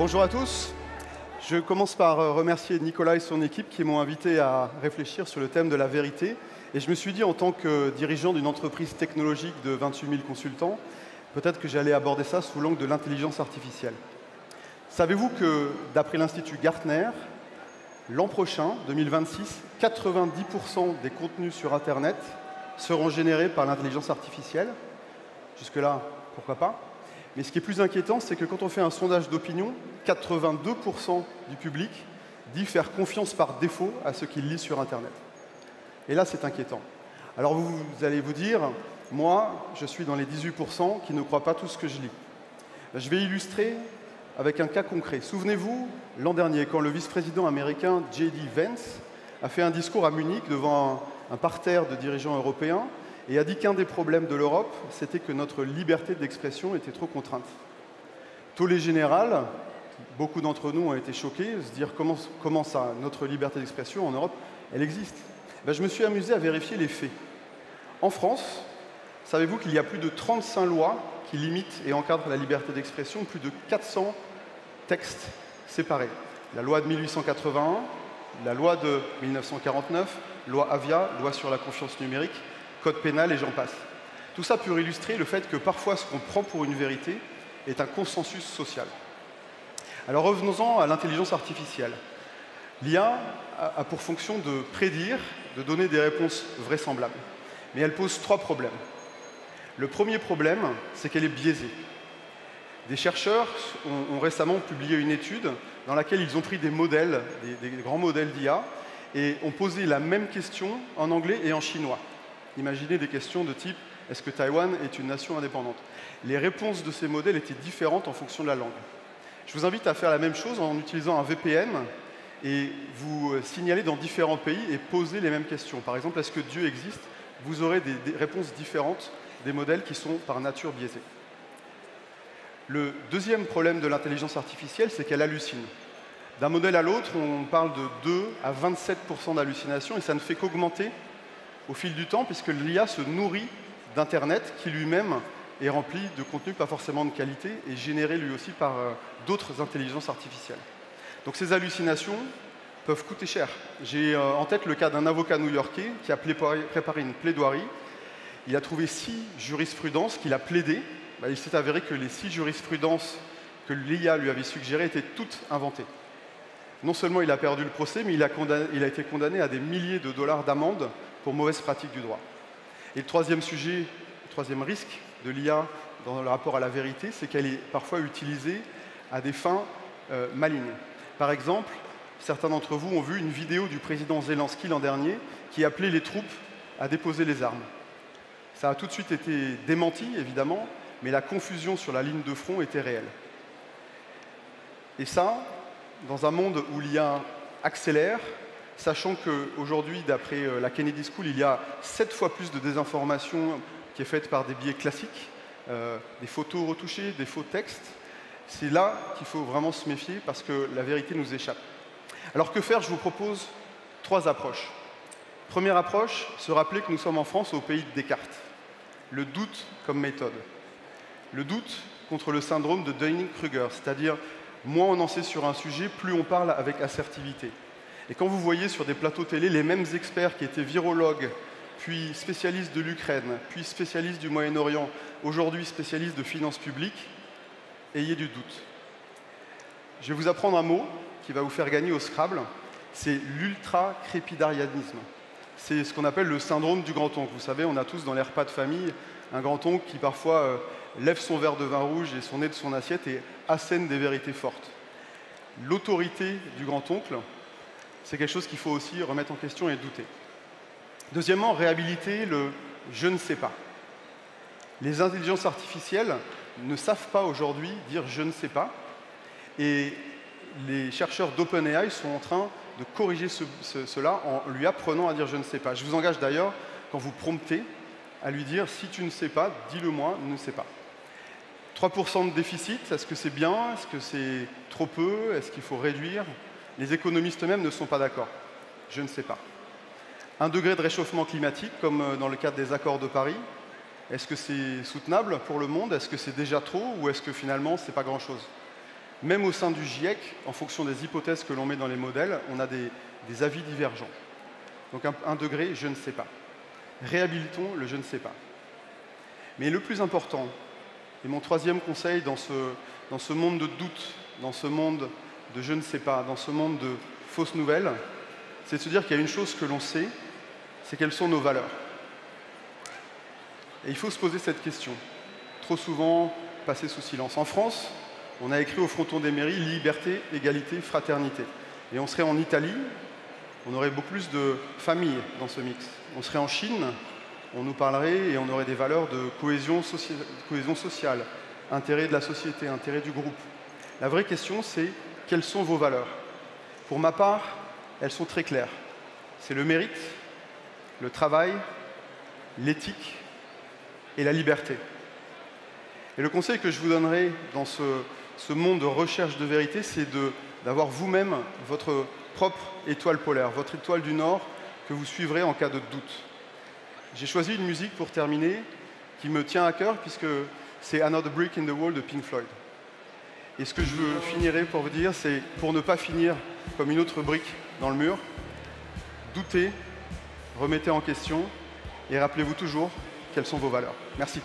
Bonjour à tous. Je commence par remercier Nicolas et son équipe qui m'ont invité à réfléchir sur le thème de la vérité. Et je me suis dit, en tant que dirigeant d'une entreprise technologique de 28 000 consultants, peut-être que j'allais aborder ça sous l'angle de l'intelligence artificielle. Savez-vous que, d'après l'Institut Gartner, l'an prochain, 2026, 90% des contenus sur Internet seront générés par l'intelligence artificielle? Jusque-là, pourquoi pas? Mais ce qui est plus inquiétant, c'est que quand on fait un sondage d'opinion, 82% du public dit faire confiance par défaut à ce qu'il lit sur Internet. Et là, c'est inquiétant. Alors vous allez vous dire, moi, je suis dans les 18% qui ne croient pas tout ce que je lis. Je vais illustrer avec un cas concret. Souvenez-vous, l'an dernier, quand le vice-président américain J.D. Vance a fait un discours à Munich devant un parterre de dirigeants européens et a dit qu'un des problèmes de l'Europe, c'était que notre liberté d'expression était trop contrainte. Tollé général, beaucoup d'entre nous ont été choqués, se dire comment ça, notre liberté d'expression en Europe, elle existe. Je me suis amusé à vérifier les faits. En France, savez-vous qu'il y a plus de 35 lois qui limitent et encadrent la liberté d'expression, plus de 400 textes séparés. La loi de 1881, la loi de 1949, loi Avia, loi sur la confiance numérique, code pénal et j'en passe. Tout ça pour illustrer le fait que parfois ce qu'on prend pour une vérité est un consensus social. Alors revenons-en à l'intelligence artificielle. L'IA a pour fonction de prédire, de donner des réponses vraisemblables. Mais elle pose 3 problèmes. Le premier problème, c'est qu'elle est biaisée. Des chercheurs ont récemment publié une étude dans laquelle ils ont pris des modèles, des grands modèles d'IA, et ont posé la même question en anglais et en chinois. Imaginez des questions de type « Est-ce que Taïwan est une nation indépendante ?» Les réponses de ces modèles étaient différentes en fonction de la langue. Je vous invite à faire la même chose en utilisant un VPN et vous signaler dans différents pays et poser les mêmes questions. Par exemple, est-ce que Dieu existe? Vous aurez des réponses différentes des modèles qui sont par nature biaisés. Le deuxième problème de l'intelligence artificielle, c'est qu'elle hallucine. D'un modèle à l'autre, on parle de 2 à 27% d'hallucination et ça ne fait qu'augmenter au fil du temps, puisque l'IA se nourrit d'Internet, qui lui-même est rempli de contenu pas forcément de qualité et généré lui aussi par d'autres intelligences artificielles. Donc ces hallucinations peuvent coûter cher. J'ai en tête le cas d'un avocat new-yorkais qui a préparé une plaidoirie. Il a trouvé 6 jurisprudences qu'il a plaidées. Il s'est avéré que les 6 jurisprudences que l'IA lui avait suggérées étaient toutes inventées. Non seulement il a perdu le procès, mais il a été condamné à des milliers de dollars d'amende pour mauvaise pratique du droit. Et le troisième sujet, le troisième risque de l'IA dans le rapport à la vérité, c'est qu'elle est parfois utilisée à des fins malignes. Par exemple, certains d'entre vous ont vu une vidéo du président Zelensky l'an dernier qui appelait les troupes à déposer les armes. Ça a tout de suite été démenti, évidemment, mais la confusion sur la ligne de front était réelle. Et ça, dans un monde où l'IA accélère, sachant qu'aujourd'hui, d'après la Kennedy School, il y a 7 fois plus de désinformation qui est faite par des biais classiques, des photos retouchées, des faux textes. C'est là qu'il faut vraiment se méfier parce que la vérité nous échappe. Alors que faire? Je vous propose 3 approches. Première approche, se rappeler que nous sommes en France, au pays de Descartes. Le doute comme méthode. Le doute contre le syndrome de Dunning-Kruger, c'est-à-dire moins on en sait sur un sujet, plus on parle avec assertivité. Et quand vous voyez sur des plateaux télé les mêmes experts qui étaient virologues, puis spécialistes de l'Ukraine, puis spécialistes du Moyen-Orient, aujourd'hui spécialistes de finances publiques, ayez du doute. Je vais vous apprendre un mot qui va vous faire gagner au Scrabble, c'est l'ultra-crépidarianisme. C'est ce qu'on appelle le syndrome du grand-oncle. Vous savez, on a tous dans les repas de famille un grand-oncle qui parfois lève son verre de vin rouge et son nez de son assiette et assène des vérités fortes. L'autorité du grand-oncle, c'est quelque chose qu'il faut aussi remettre en question et douter. Deuxièmement, réhabiliter le « je ne sais pas ». Les intelligences artificielles ne savent pas aujourd'hui dire « je ne sais pas ». Et les chercheurs d'OpenAI sont en train de corriger cela en lui apprenant à dire « je ne sais pas ». Je vous engage d'ailleurs, quand vous promptez, à lui dire « si tu ne sais pas, dis-le-moi, ne sais pas ». 3% de déficit, est-ce que c'est bien? Est-ce que c'est trop peu? Est-ce qu'il faut réduire? Les économistes eux-mêmes ne sont pas d'accord. Je ne sais pas. 1 degré de réchauffement climatique, comme dans le cadre des accords de Paris. Est-ce que c'est soutenable pour le monde? Est-ce que c'est déjà trop? Ou est-ce que finalement, ce n'est pas grand-chose? Même au sein du GIEC, en fonction des hypothèses que l'on met dans les modèles, on a des avis divergents. Donc un degré, je ne sais pas. Réhabilitons le je ne sais pas. Mais le plus important, et mon troisième conseil dans ce monde de doute, dans ce monde de je ne sais pas, dans ce monde de fausses nouvelles, c'est de se dire qu'il y a une chose que l'on sait, c'est quelles sont nos valeurs. Et il faut se poser cette question. Trop souvent passée sous silence. En France, on a écrit au fronton des mairies « Liberté, égalité, fraternité ». Et on serait en Italie, on aurait beaucoup plus de familles dans ce mix. On serait en Chine, on nous parlerait et on aurait des valeurs de cohésion sociale, intérêt de la société, intérêt du groupe. La vraie question, c'est quelles sont vos valeurs? Pour ma part, elles sont très claires. C'est le mérite, le travail, l'éthique et la liberté. Et le conseil que je vous donnerai dans ce monde de recherche de vérité, c'est d'avoir vous-même votre propre étoile polaire, votre étoile du Nord que vous suivrez en cas de doute. J'ai choisi une musique pour terminer qui me tient à cœur puisque c'est Another Brick in the Wall de Pink Floyd. Et ce que je finirai pour vous dire, c'est pour ne pas finir comme une autre brique dans le mur, doutez, remettez en question et rappelez-vous toujours quelles sont vos valeurs. Merci.